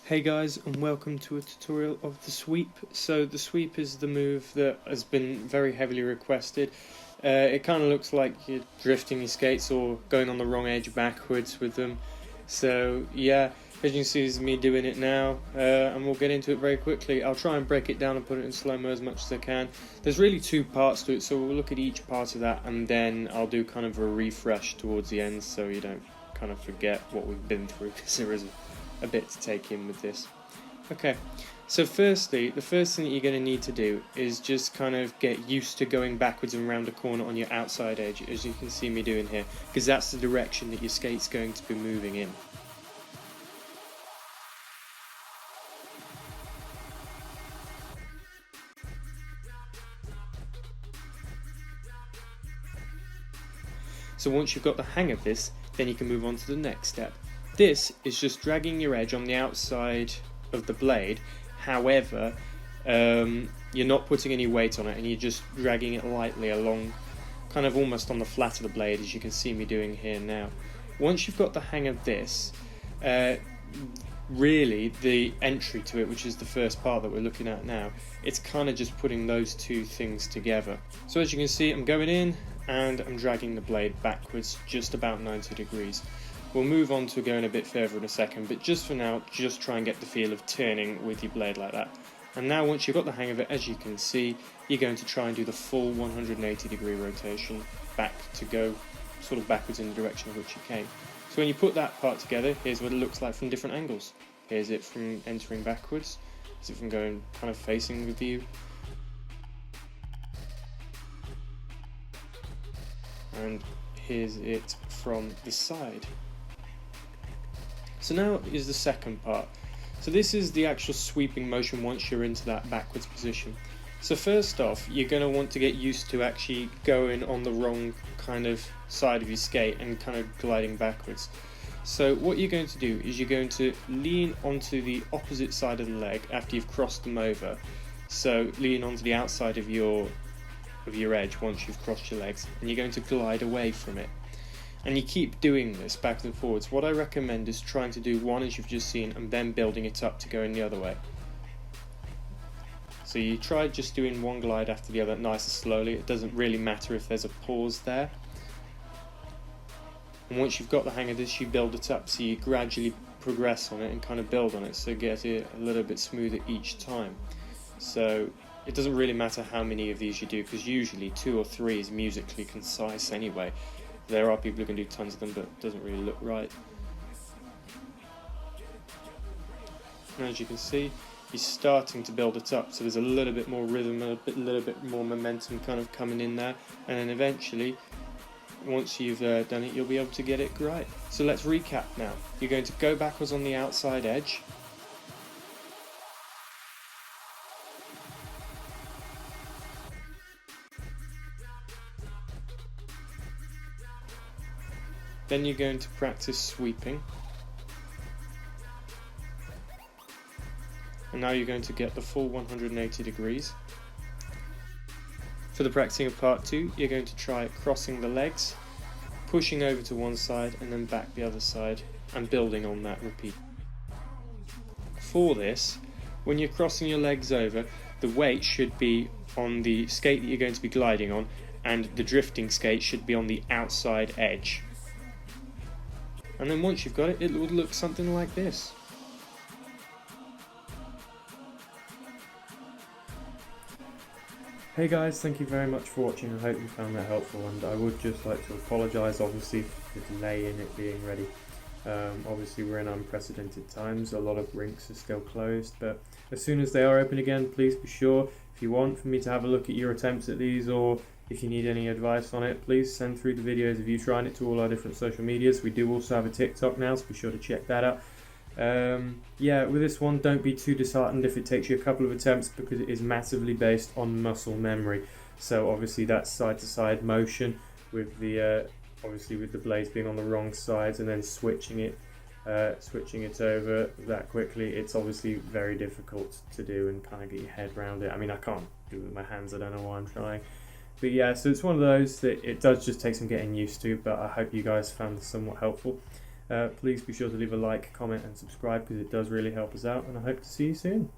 Hey guys, and welcome to a tutorial of the sweep. So the sweep is the move that has been very heavily requested. It kind of looks like you're drifting your skates or going on the wrong edge backwards with them. So yeah, as you can see, this is me doing it now, and we'll get into it very quickly. I'll try and break it down and put it in slow-mo as much as I can. There's really two parts to it, so we'll look at each part of that, and then I'll do kind of a refresh towards the end so you don't kind of forget what we've been through, because there is a bit to take in with this. Okay, so firstly, the first thing that you're going to need to do is just kind of get used to going backwards and around a corner on your outside edge, as you can see me doing here, because that's the direction that your skate's going to be moving in. So once you've got the hang of this, then you can move on to the next step. This is just dragging your edge on the outside of the blade. However, you're not putting any weight on it, and you're just dragging it lightly along, kind of almost on the flat of the blade, as you can see me doing here now. Once you've got the hang of this, really the entry to it, which is the first part that we're looking at now, it's kind of just putting those two things together. So as you can see, I'm going in and I'm dragging the blade backwards just about 90 degrees. We'll move on to going a bit further in a second, but just for now, just try and get the feel of turning with your blade like that. And now once you've got the hang of it, as you can see, you're going to try and do the full 180 degree rotation back to go sort of backwards in the direction in which you came. So when you put that part together, here's what it looks like from different angles. Here's it from entering backwards, here's it from going kind of facing with you, and here's it from the side. So now is the second part. So this is the actual sweeping motion once you're into that backwards position. So first off, you're going to want to get used to actually going on the wrong kind of side of your skate and kind of gliding backwards. So what you're going to do is you're going to lean onto the opposite side of the leg after you've crossed them over. So lean onto the outside of your edge once you've crossed your legs, and you're going to glide away from it. And you keep doing this back and forwards. What I recommend is trying to do one as you've just seen, and then building it up to going the other way. So you try just doing one glide after the other nice and slowly. It doesn't really matter if there's a pause there. And once you've got the hang of this, you build it up, so you gradually progress on it and kind of build on it, so get it a little bit smoother each time. So it doesn't really matter how many of these you do, because usually 2 or 3 is musically concise anyway. There are people who can do tons of them, but it doesn't really look right. And as you can see, you're starting to build it up, so there's a little bit more rhythm and a little bit more momentum kind of coming in there, and then eventually, once you've done it, you'll be able to get it right. So let's recap now. You're going to go backwards on the outside edge. Then you're going to practice sweeping. And now you're going to get the full 180 degrees. For the practicing of part 2, you're going to try crossing the legs, pushing over to one side and then back the other side, and building on that repeat. For this, when you're crossing your legs over, the weight should be on the skate that you're going to be gliding on, and the drifting skate should be on the outside edge. And then once you've got it, it will look something like this. Hey guys, thank you very much for watching. I hope you found that helpful, and I would just like to apologise obviously for the delay in it being ready. Obviously we're in unprecedented times, a lot of rinks are still closed, but as soon as they are open again, please be sure, if you want for me to have a look at your attempts at these, or if you need any advice on it, please send through the videos of you trying it to all our different social medias. We do also have a TikTok now, so be sure to check that out. Yeah, with this one, don't be too disheartened if it takes you a couple of attempts, because it is massively based on muscle memory. So obviously that's side-to-side motion with the obviously with the blades being on the wrong sides, and then switching it over that quickly. It's obviously very difficult to do and kind of get your head around it. I mean, I can't do it with my hands, I don't know why I'm trying. But yeah, so it's one of those that it does just take some getting used to, but I hope you guys found this somewhat helpful. Please be sure to leave a like, comment and subscribe because it does really help us out, and I hope to see you soon.